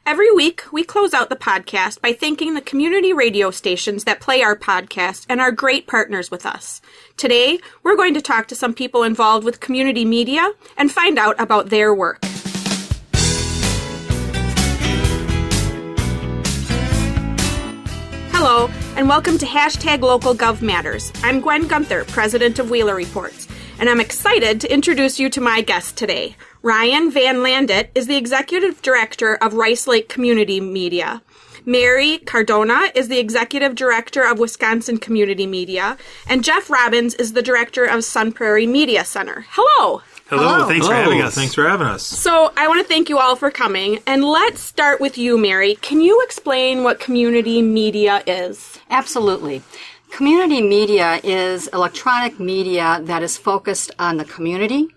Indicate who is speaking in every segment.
Speaker 1: Every week, we close out the podcast by thanking the community radio stations that play our podcast and are great partners with us. Today, we're going to talk to some people involved with community media and find out about their work. Hello, and welcome to #LocalGovMatters. I'm Gwen Gunther, president of Wheeler Reports, and I'm excited to introduce you to my guest today. Ryan VanLanduyt is the executive director of Rice Lake Community Media. Mary Cardona is the executive director of Wisconsin Community Media, and Jeff Robbins is the director of Sun Prairie Media Center. Hello.
Speaker 2: Hello. Thanks for having us. Thanks for having us.
Speaker 1: So I want to thank you all for coming, and let's start with you, Mary. Can you explain what community media is?
Speaker 3: Absolutely. Community media is electronic media that is focused on the community,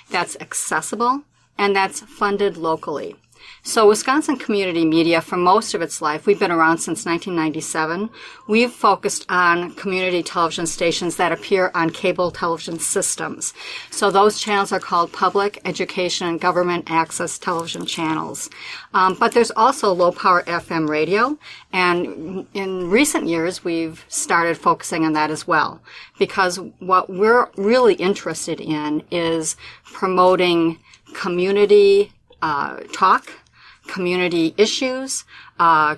Speaker 3: that's accessible, and that's funded locally. So Wisconsin Community Media, for most of its life, we've been around since 1997, we've focused on community television stations that appear on cable television systems. So those channels are called public, education, and government access television channels. But there's also low-power FM radio, and in recent years, we've started focusing on that as well, because what we're really interested in is promoting community talk, community issues,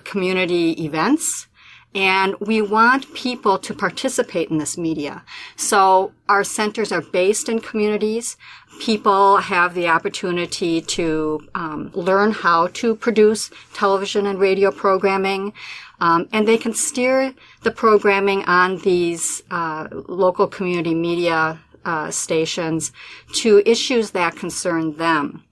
Speaker 3: community events, and we want people to participate in this media. So our centers are based in communities. People have the opportunity to learn how to produce television and radio programming, and they can steer the programming on these local community media stations to issues that concern them.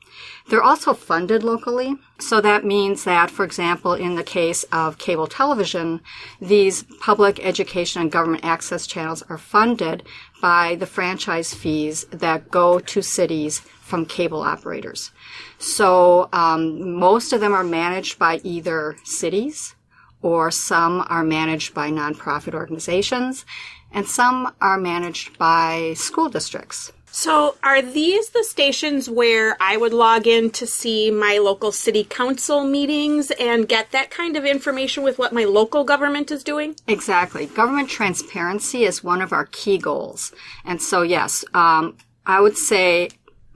Speaker 3: They're also funded locally, so that means that, for example, in the case of cable television, these public education and government access channels are funded by the franchise fees that go to cities from cable operators. So most of them are managed by either cities, or some are managed by nonprofit organizations, and some are managed by school districts.
Speaker 1: So are these the stations where I would log in to see my local city council meetings and get that kind of information with what my local government is doing?
Speaker 3: Exactly. Government transparency is one of our key goals. And so, yes, I would say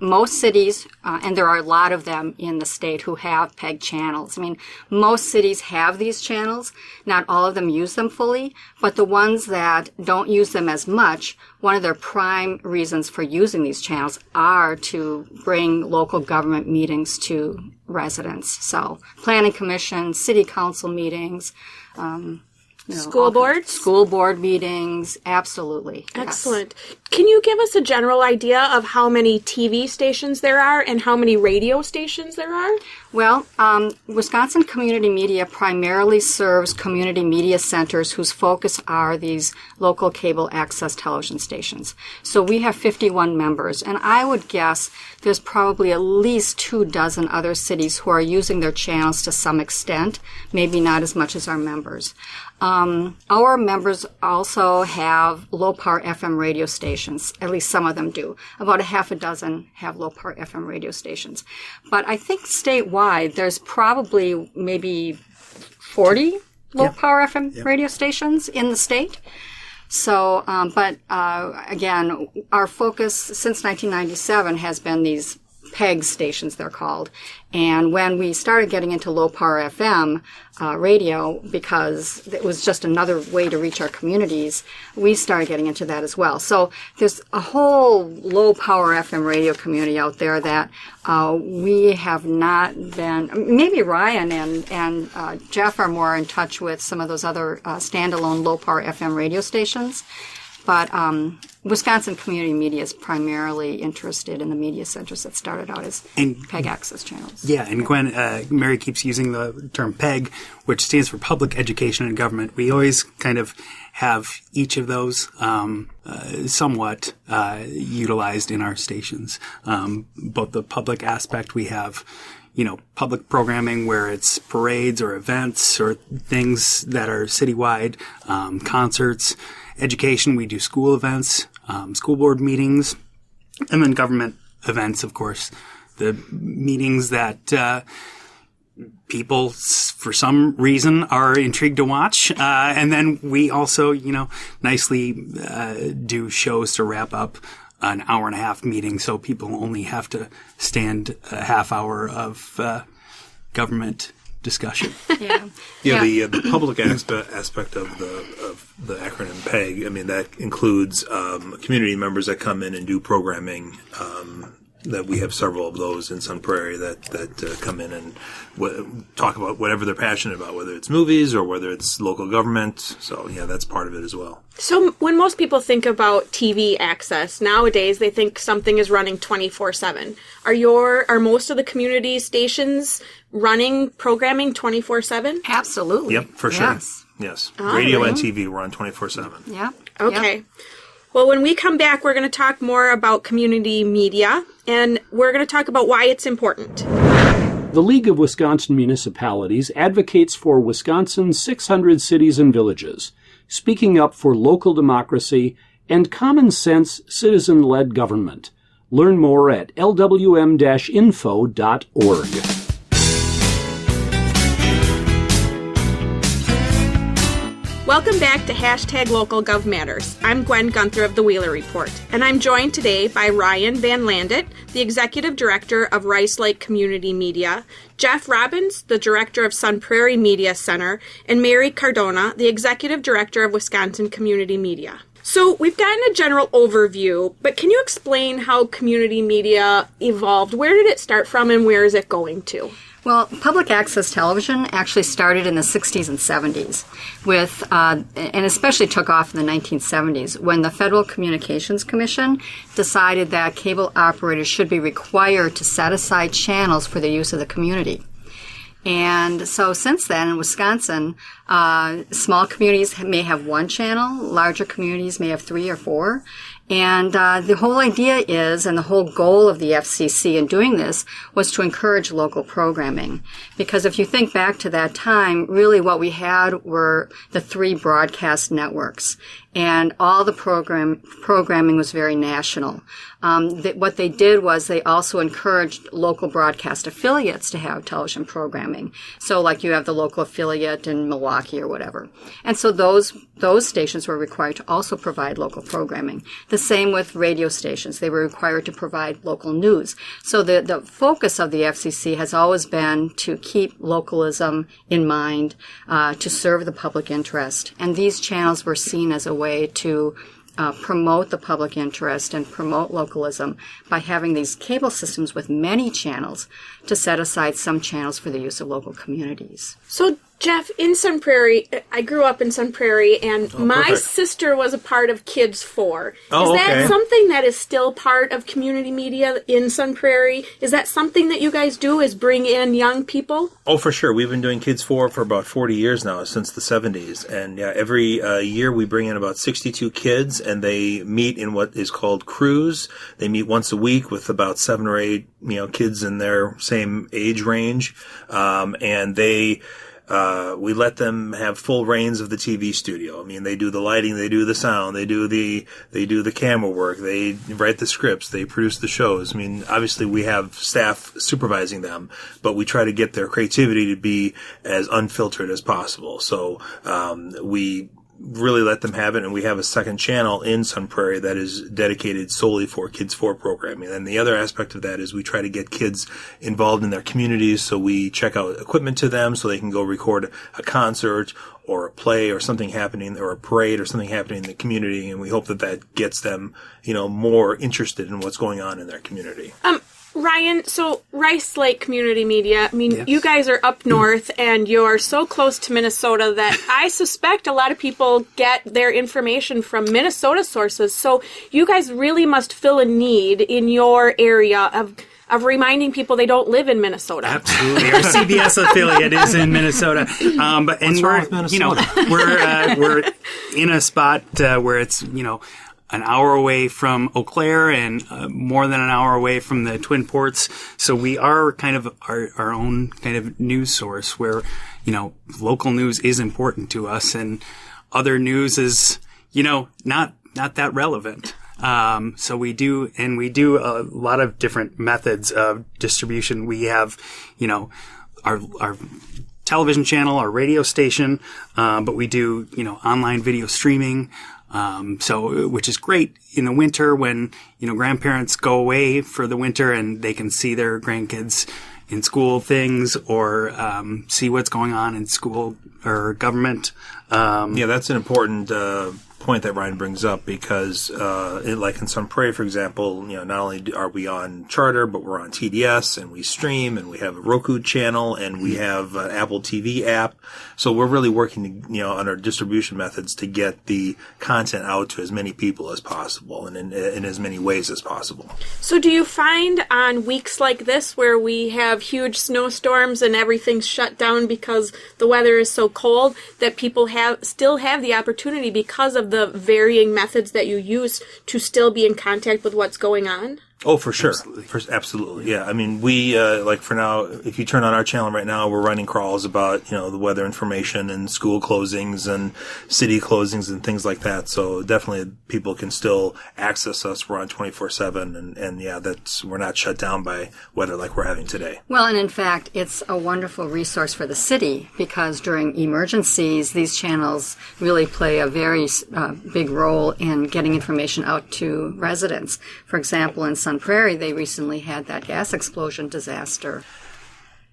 Speaker 3: most cities, and there are a lot of them in the state who have PEG channels. I mean, most cities have these channels. Not all of them use them fully, but the ones that don't use them as much, one of their prime reasons for using these channels are to bring local government meetings to residents. So planning commission, city council meetings,
Speaker 1: school boards?
Speaker 3: School board meetings, absolutely.
Speaker 1: Excellent. Yes. Can you give us a general idea of how many TV stations there are and how many radio stations there are?
Speaker 3: Well, Wisconsin Community Media primarily serves community media centers whose focus are these local cable access television stations. So we have 51 members, and I would guess there's probably at least 24 other cities who are using their channels to some extent, maybe not as much as our members. Our members also have low-power FM radio stations. At least some of them do. About a half a dozen have low-power FM radio stations. But I think statewide, there's probably maybe 40 low-power FM radio stations in the state. So, again, our focus since 1997 has been these PEG stations, they're called. And when we started getting into low-power FM radio, because it was just another way to reach our communities, we started getting into that as well. So there's a whole low-power FM radio community out there that we have not been. Maybe Ryan and Jeff are more in touch with some of those other standalone low-power FM radio stations. But Wisconsin Community Media is primarily interested in the media centers that started out as PEG access channels.
Speaker 2: Yeah, and Gwen, Mary keeps using the term PEG, which stands for Public Education and Government. We always kind of have each of those somewhat utilized in our stations. Both the public aspect, we have public programming where it's parades or events or things that are citywide, concerts. Education, we do school events, school board meetings, and then government events, of course. The meetings that people, for some reason, are intrigued to watch. And then we also, nicely do shows to wrap up an hour and a half meeting, so people only have to stand a half hour of government discussion.
Speaker 4: The public aspect of the acronym PEG, that includes community members that come in and do programming. That we have several of those in Sun Prairie that come in and talk about whatever they're passionate about, whether it's movies or whether it's local government. So, that's part of it as well.
Speaker 1: So when most people think about TV access, nowadays they think something is running 24/7. Are most of the community stations running programming 24/7?
Speaker 3: Absolutely.
Speaker 4: Yep, for sure. Yes. Radio and TV, we're on 24/7.
Speaker 3: Yeah.
Speaker 1: Okay.
Speaker 3: Yep.
Speaker 1: Well, when we come back, we're going to talk more about community media, and we're going to talk about why it's important.
Speaker 5: The League of Wisconsin Municipalities advocates for Wisconsin's 600 cities and villages, speaking up for local democracy and common sense citizen-led government. Learn more at lwm-info.org.
Speaker 1: Welcome back to #LocalGovMatters. I'm Gwen Gunther of the Wheeler Report, and I'm joined today by Ryan VanLanduyt, the Executive Director of Rice Lake Community Media, Jeff Robbins, the Director of Sun Prairie Media Center, and Mary Cardona, the Executive Director of Wisconsin Community Media. So we've gotten a general overview, but can you explain how community media evolved? Where did it start from and where is it going to?
Speaker 3: Well, public access television actually started in the 60s and 70s and especially took off in the 1970s when the Federal Communications Commission decided that cable operators should be required to set aside channels for the use of the community. And so since then, in Wisconsin, small communities may have one channel, larger communities may have 3 or 4. And the whole idea is, and the whole goal of the FCC in doing this, was to encourage local programming. Because if you think back to that time, really what we had were the 3 broadcast networks. And all the programming was very national. What they did was they also encouraged local broadcast affiliates to have television programming. So like you have the local affiliate in Milwaukee or whatever. And so those stations were required to also provide local programming. The same with radio stations. They were required to provide local news. So the focus of the FCC has always been to keep localism in mind, to serve the public interest. And these channels were seen as a way to promote the public interest and promote localism by having these cable systems with many channels to set aside some channels for the use of local communities.
Speaker 1: So, Jeff, in Sun Prairie, I grew up in Sun Prairie, and my sister was a part of Kids 4. Is that something that is still part of community media in Sun Prairie? Is that something that you guys do, is bring in young people?
Speaker 4: Oh, for sure. We've been doing Kids 4 for about 40 years now, since the 70s. And every year we bring in about 62 kids, and they meet in what is called crews. They meet once a week with about 7 or 8 kids in their same age range. And we let them have full reins of the TV studio. They do the lighting, they do the sound, they do the camera work, they write the scripts, they produce the shows. Obviously we have staff supervising them, but we try to get their creativity to be as unfiltered as possible. So we really let them have it, and we have a second channel in Sun Prairie that is dedicated solely for Kids 4 programming. And the other aspect of that is we try to get kids involved in their communities, so we check out equipment to them so they can go record a concert or a play or something happening, or a parade or something happening in the community, and we hope that gets them, more interested in what's going on in their community.
Speaker 1: Ryan, so Rice Lake Community Media,
Speaker 2: Yes.
Speaker 1: You guys are up north and you're so close to Minnesota that I suspect a lot of people get their information from Minnesota sources. So you guys really must fill a need in your area of reminding people they don't live in Minnesota.
Speaker 2: Absolutely. Our CBS affiliate is in Minnesota.
Speaker 4: What's wrong with Minnesota?
Speaker 2: We're in a spot where it's, an hour away from Eau Claire and more than an hour away from the Twin Ports. So we are kind of our own kind of news source where, local news is important to us and other news is, not that relevant. So we do a lot of different methods of distribution. We have, our television channel, our radio station, but we do, online video streaming. Which is great in the winter when, grandparents go away for the winter and they can see their grandkids in school things or see what's going on in school or government.
Speaker 4: That's an important point that Ryan brings up because, like in Sun Prairie, for example, not only are we on Charter, but we're on TDS and we stream and we have a Roku channel and we have an Apple TV app. So we're really working, on our distribution methods to get the content out to as many people as possible and in as many ways as possible.
Speaker 1: So do you find on weeks like this where we have huge snowstorms and everything's shut down because the weather is so cold that people still have the opportunity because of the varying methods that you use to still be in contact with what's going on?
Speaker 4: Oh, for sure. Absolutely. Yeah. I mean, we, for now, if you turn on our channel right now, we're running crawls about, the weather information and school closings and city closings and things like that. So definitely people can still access us. We're on 24/7 and we're not shut down by weather like we're having today.
Speaker 3: Well, and in fact, it's a wonderful resource for the city because during emergencies, these channels really play a very big role in getting information out to residents. For example, in Sun Prairie, they recently had that gas explosion disaster.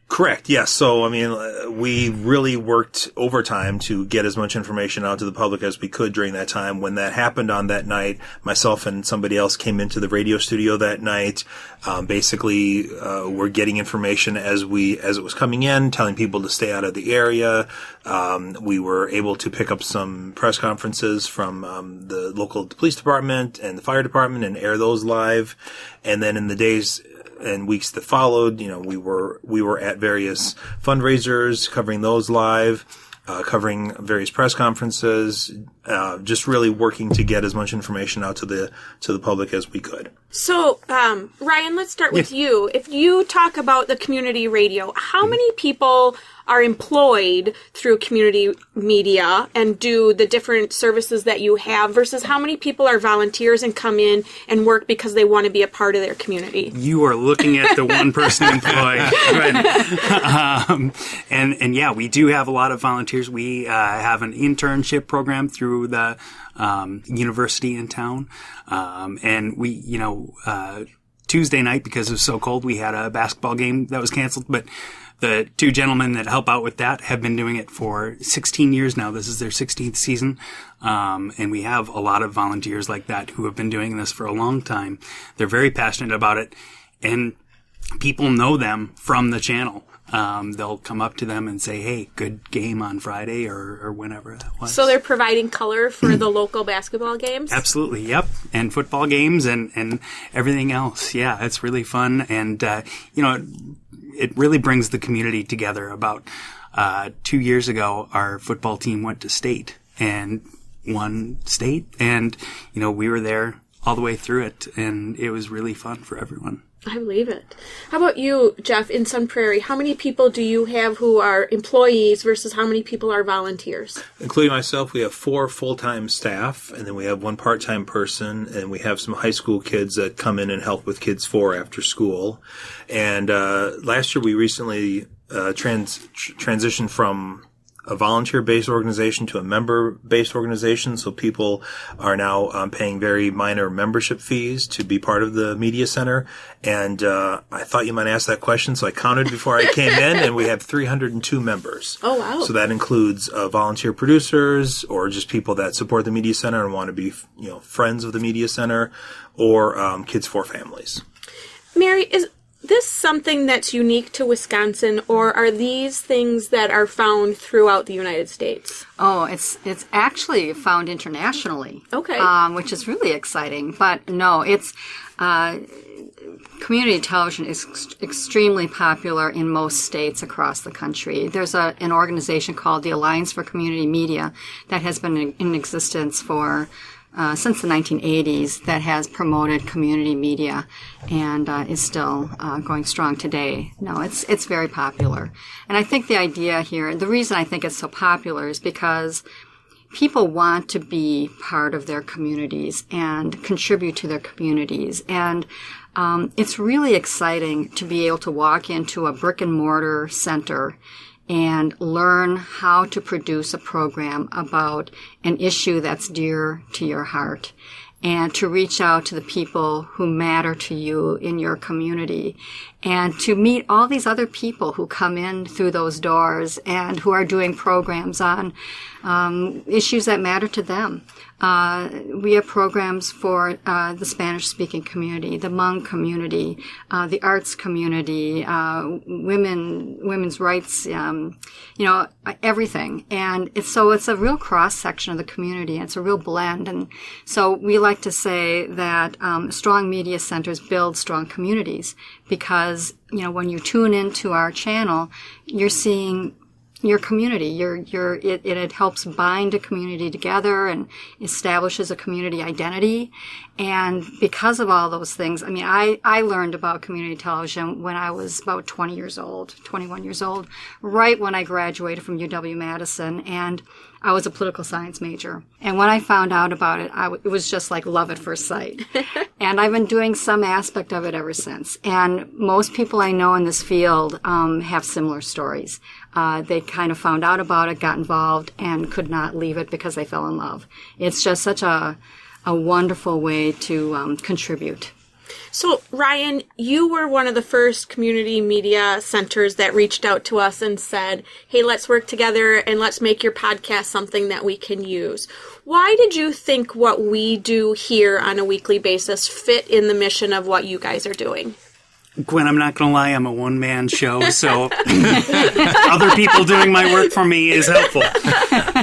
Speaker 4: Correct. Yes. So, we really worked overtime to get as much information out to the public as we could during that time. When that happened on that night, myself and somebody else came into the radio studio that night. We're getting information as it was coming in, telling people to stay out of the area. We were able to pick up some press conferences from the local police department and the fire department and air those live. And then in the days and weeks that followed, we were at various fundraisers, covering those live, covering various press conferences, just really working to get as much information out to the public as we could.
Speaker 1: So, Ryan, let's start with you. If you talk about the community radio, how many people are employed through community media and do the different services that you have versus how many people are volunteers and come in and work because they want to be a part of their community?
Speaker 2: You are looking at the one person employed. We do have a lot of volunteers. We have an internship program through the university in town. And we, Tuesday night, because it was so cold, we had a basketball game that was canceled, but the two gentlemen that help out with that have been doing it for 16 years now. This is their 16th season. And we have a lot of volunteers like that who have been doing this for a long time. They're very passionate about it, and people know them from the channel. They'll come up to them and say, hey, good game on Friday or whenever that was.
Speaker 1: So they're providing color for the local basketball games?
Speaker 2: Absolutely, yep. And football games and everything else. Yeah, it's really fun. And, it really brings the community together. About 2 years ago, our football team went to state and won state. And, we were there all the way through it. And it was really fun for everyone.
Speaker 1: I believe it. How about you, Jeff, in Sun Prairie? How many people do you have who are employees versus how many people are volunteers?
Speaker 4: Including myself, we have 4 full-time staff, and then we have 1 part-time person, and we have some high school kids that come in and help with Kids 4 after school. And last year we recently transitioned from a volunteer-based organization to a member-based organization. So people are now paying very minor membership fees to be part of the media center. And I thought you might ask that question, so I counted before I came in, and we have 302 members.
Speaker 1: Oh, wow.
Speaker 4: So that includes volunteer producers or just people that support the media center and want to be, friends of the media center, or Kids 4 families.
Speaker 1: Mary, is this something that's unique to Wisconsin, or are these things that are found throughout the United States?
Speaker 3: Oh, it's actually found internationally.
Speaker 1: Okay.
Speaker 3: Which is really exciting. But no, it's community television is extremely popular in most states across the country. There's an organization called the Alliance for Community Media that has been in existence for since the 1980s, that has promoted community media and is still going strong today. No, it's very popular. And I think the idea here, the reason I think it's so popular is because people want to be part of their communities and contribute to their communities. And It's really exciting to be able to walk into a brick and mortar center and learn how to produce a program about an issue that's dear to your heart, and to reach out to the people who matter to you in your community, and to meet all these other people who come in through those doors and who are doing programs on issues that matter to them. We have programs for the Spanish-speaking community, the Hmong community, the arts community, women's rights, everything. And it's a real cross-section of the community, and it's a real blend. And so we like to say that strong media centers build strong communities, because, when you tune into our channel, you're seeing your community. It helps bind a community together and establishes a community identity. And because of all those things, I learned about community television when I was about 21 years old, right when I graduated from UW-Madison, and I was a political science major. And when I found out about it, it was just like love at first sight. And I've been doing some aspect of it ever since. And most people I know in this field have similar stories. They kind of found out about it, got involved, and could not leave it because they fell in love. It's just such a wonderful way to contribute.
Speaker 1: So, Ryan, you were one of the first community media centers that reached out to us and said, hey, let's work together and let's make your podcast something that we can use. Why did you think what we do here on a weekly basis fit in the mission of what you guys are doing?
Speaker 2: Gwen, I'm not going to lie, I'm a one-man show, so other people doing my work for me is helpful.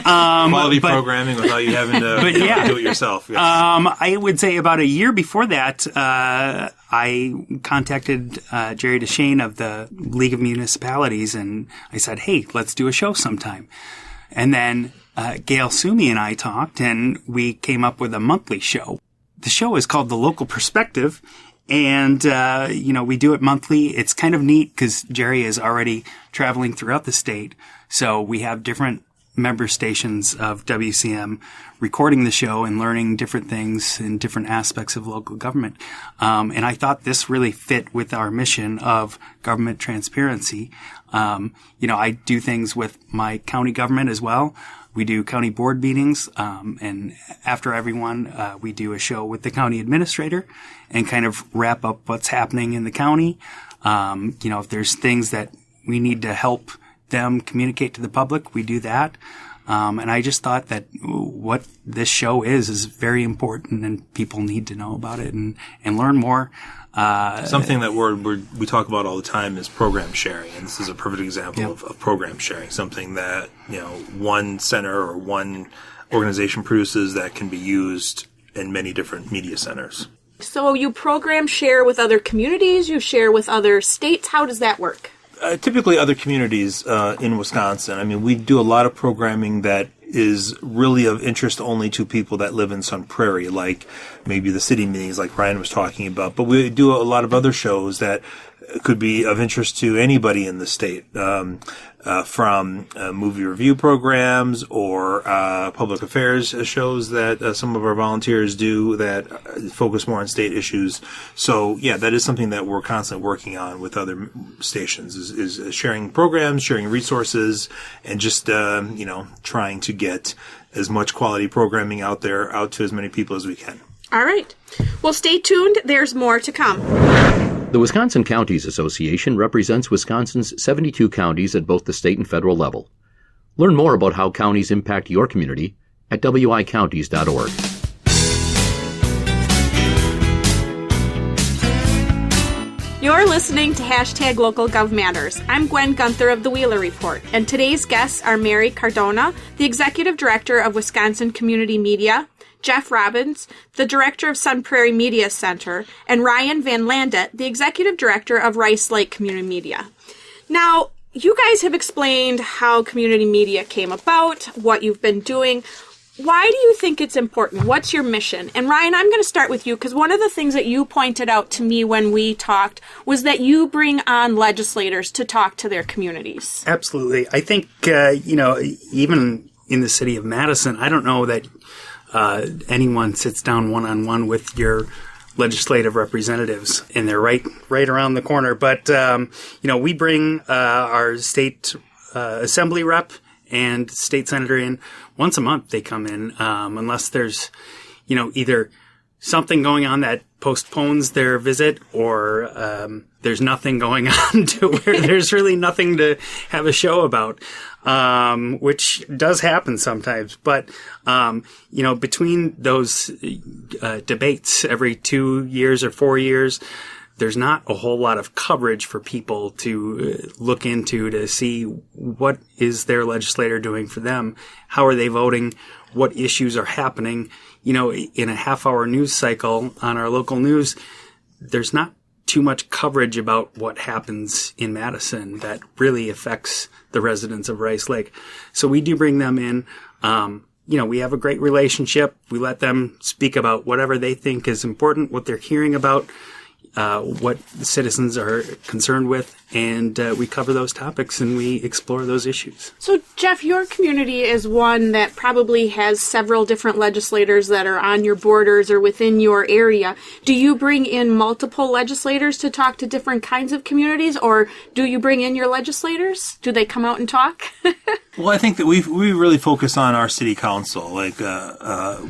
Speaker 4: Quality programming without you having to do it yourself. Yes.
Speaker 2: I would say about a year before that, I contacted Jerry DeShane of the League of Municipalities, and I said, hey, let's do a show sometime. And then Gail Sumi and I talked, and we came up with a monthly show. The show is called The Local Perspective. And, we do it monthly. It's kind of neat because Jerry is already traveling throughout the state. So we have different member stations of WCM recording the show and learning different things in different aspects of local government. And I thought this really fit with our mission of government transparency. I do things with my county government as well. We do county board meetings, and after everyone, we do a show with the county administrator and kind of wrap up what's happening in the county. If there's things that we need to help them communicate to the public, we do that. And I just thought that what this show is very important, and people need to know about it and learn more.
Speaker 4: Something that we talk about all the time is program sharing, and this is a perfect example of program sharing. Something that one center or one organization produces that can be used in many different media centers.
Speaker 1: So you program share with other communities, you share with other states. How does that work?
Speaker 4: Typically other communities in Wisconsin. We do a lot of programming that is really of interest only to people that live in Sun Prairie, like maybe the city meetings like Ryan was talking about. But we do a lot of other shows that could be of interest to anybody in the state, from movie review programs or public affairs shows that some of our volunteers do that focus more on state issues. So, that is something that we're constantly working on with other stations, is sharing programs, sharing resources, and just, trying to get as much quality programming out to as many people as we can.
Speaker 1: All right. Well, stay tuned. There's more to come.
Speaker 5: The Wisconsin Counties Association represents Wisconsin's 72 counties at both the state and federal level. Learn more about how counties impact your community at wicounties.org.
Speaker 1: You're listening to #LocalGovMatters. I'm Gwen Gunther of the Wheeler Report, and today's guests are Mary Cardona, the Executive Director of Wisconsin Community Media, Jeff Robbins, the Director of Sun Prairie Media Center, and Ryan VanLanduyt, the Executive Director of Rice Lake Community Media. Now, you guys have explained how community media came about, what you've been doing. Why do you think it's important? What's your mission? And Ryan, I'm going to start with you, because one of the things that you pointed out to me when we talked was that you bring on legislators to talk to their communities.
Speaker 2: Absolutely. I think, even in the city of Madison, I don't know that anyone sits down one-on-one with your legislative representatives, and they're right around the corner. But we bring our state assembly rep and state senator in once a month. They come in unless there's either something going on that postpones their visit, or there's nothing going on to where there's really nothing to have a show about, which does happen sometimes. But, between those debates every 2 years or 4 years, there's not a whole lot of coverage for people to look into to see what is their legislator doing for them, how are they voting, what issues are happening. In a half-hour news cycle on our local news, there's not too much coverage about what happens in Madison that really affects the residents of Rice Lake. So we do bring them in. We have a great relationship. We let them speak about whatever they think is important, what they're hearing about, what the citizens are concerned with, and we cover those topics and we explore those issues.
Speaker 1: So, Jeff, your community is one that probably has several different legislators that are on your borders or within your area. Do you bring in multiple legislators to talk to different kinds of communities, or do you bring in your legislators? Do they come out and talk?
Speaker 4: Well, I think that we really focus on our city council. Like,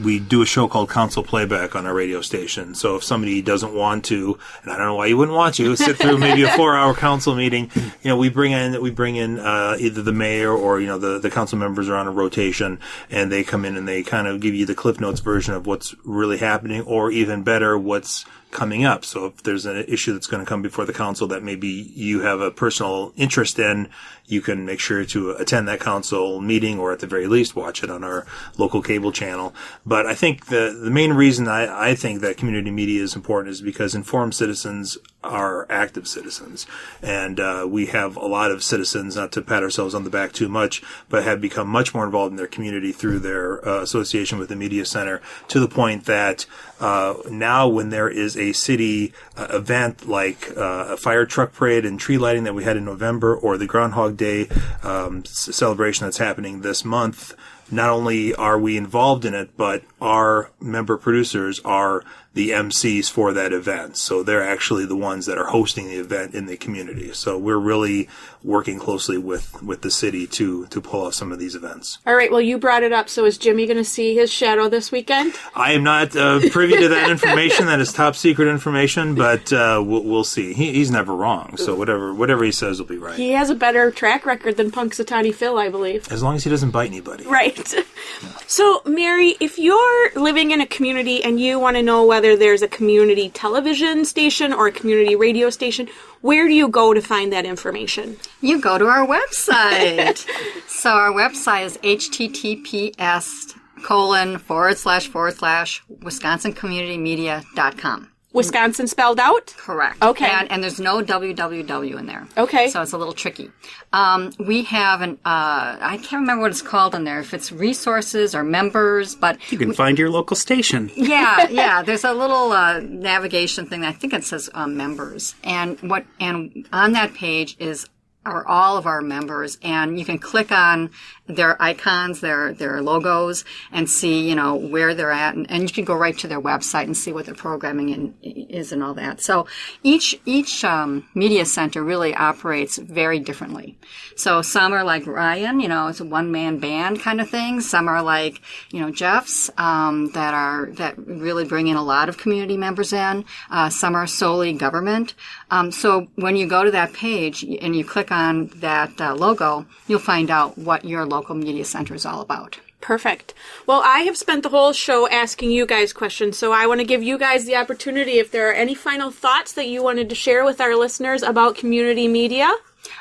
Speaker 4: we do a show called Council Playback on our radio station. So if somebody doesn't want to, and I don't know why you wouldn't want to, sit through maybe a 4-hour council meeting, we bring in either the mayor or, the council members are on a rotation, and they come in and they kind of give you the Cliff Notes version of what's really happening, or even better, what's coming up. So if there's an issue that's going to come before the council that maybe you have a personal interest in, you can make sure to attend that council meeting, or at the very least watch it on our local cable channel. But I think the main reason I think that community media is important is because informed citizens are active citizens. And we have a lot of citizens, not to pat ourselves on the back too much, but have become much more involved in their community through their association with the Media Center, to the point that now when there is a city event like a fire truck parade and tree lighting that we had in November, or the Groundhog Day celebration that's happening this month, not only are we involved in it, but our member producers are the MCs for that event. So they're actually the ones that are hosting the event in the community. So we're really working closely with the city to pull off some of these events.
Speaker 1: All right, well, you brought it up. So is Jimmy going to see his shadow this weekend?
Speaker 4: I am not privy to that information. That is top secret information, but we'll see. He's never wrong. So whatever he says will be right.
Speaker 1: He has a better track record than Punxsutawney Phil, I believe.
Speaker 4: As long as he doesn't bite anybody.
Speaker 1: Right. Yeah. So, Mary, if you're living in a community and you want to know whether there's a community television station or a community radio station, where do you go to find that information?
Speaker 3: You go to our website. So our website is https://wisconsincommunitymedia.com.
Speaker 1: Wisconsin spelled out?
Speaker 3: Correct.
Speaker 1: Okay.
Speaker 3: And there's no www in there.
Speaker 1: Okay.
Speaker 3: So it's a little tricky. We have I can't remember what it's called in there, if it's resources or members, but...
Speaker 2: You can find your local station.
Speaker 3: Yeah. There's a little navigation thing. I think it says members. And on that page are all of our members, and you can click on their icons, their logos, and see, where they're at, and you can go right to their website and see what their programming is and all that. So each media center really operates very differently. So some are like Ryan, it's a one-man band kind of thing. Some are like, Jeff's, that really bring in a lot of community members in. Some are solely government. So when you go to that page and you click on that logo, you'll find out what your local media center is all about.
Speaker 1: Perfect. Well, I have spent the whole show asking you guys questions, so I want to give you guys the opportunity if there are any final thoughts that you wanted to share with our listeners about community media.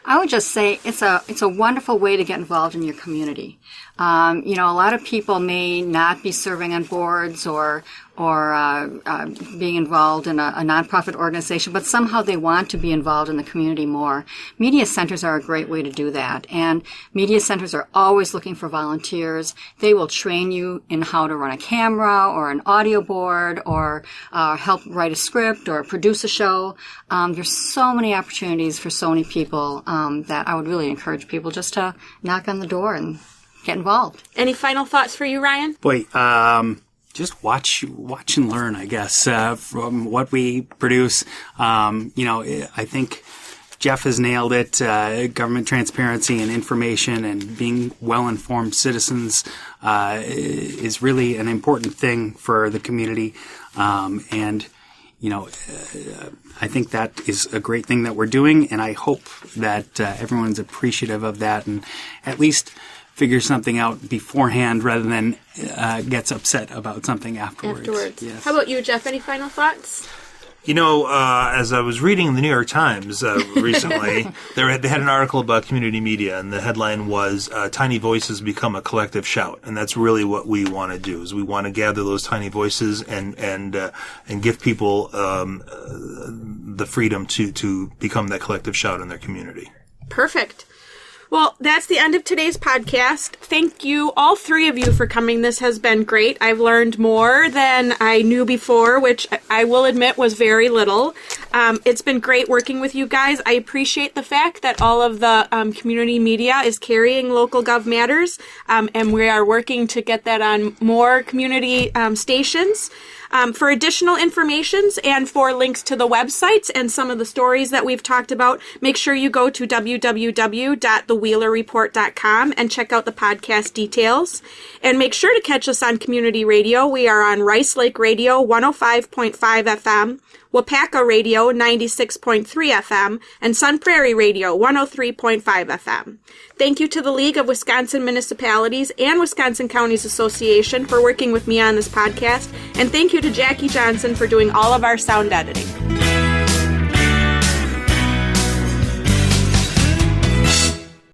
Speaker 3: I would just say it's a wonderful way to get involved in your community. A lot of people may not be serving on boards or being involved in a nonprofit organization, but somehow they want to be involved in the community more. Media centers are a great way to do that. And media centers are always looking for volunteers. They will train you in how to run a camera or an audio board or help write a script or produce a show. There's so many opportunities for so many people that I would really encourage people just to knock on the door and get involved.
Speaker 1: Any final thoughts for you, Ryan?
Speaker 2: Boy, just watch and learn, I guess, from what we produce. I think Jeff has nailed it. Government transparency and information and being well-informed citizens is really an important thing for the community. I think that is a great thing that we're doing, and I hope that everyone's appreciative of that and at least figure something out beforehand rather than gets upset about something afterwards. Yes.
Speaker 1: How about you, Jeff? Any final thoughts?
Speaker 4: As I was reading the New York Times recently, they had an article about community media, and the headline was "Tiny Voices Become a Collective Shout," and that's really what we want to do. Is we want to gather those tiny voices and give people the freedom to become that collective shout in their community.
Speaker 1: Perfect. Well, that's the end of today's podcast. Thank you, all three of you, for coming. This has been great. I've learned more than I knew before, which I will admit was very little. It's been great working with you guys. I appreciate the fact that all of the community media is carrying Local Gov Matters, and we are working to get that on more community stations. For additional information and for links to the websites and some of the stories that we've talked about, make sure you go to www.thewheelerreport.com and check out the podcast details. And make sure to catch us on community radio. We are on Rice Lake Radio 105.5 FM, Wapaka Radio 96.3 FM, and Sun Prairie Radio 103.5 FM. Thank you to the League of Wisconsin Municipalities and Wisconsin Counties Association for working with me on this podcast, and thank you to Jackie Johnson for doing all of our sound editing.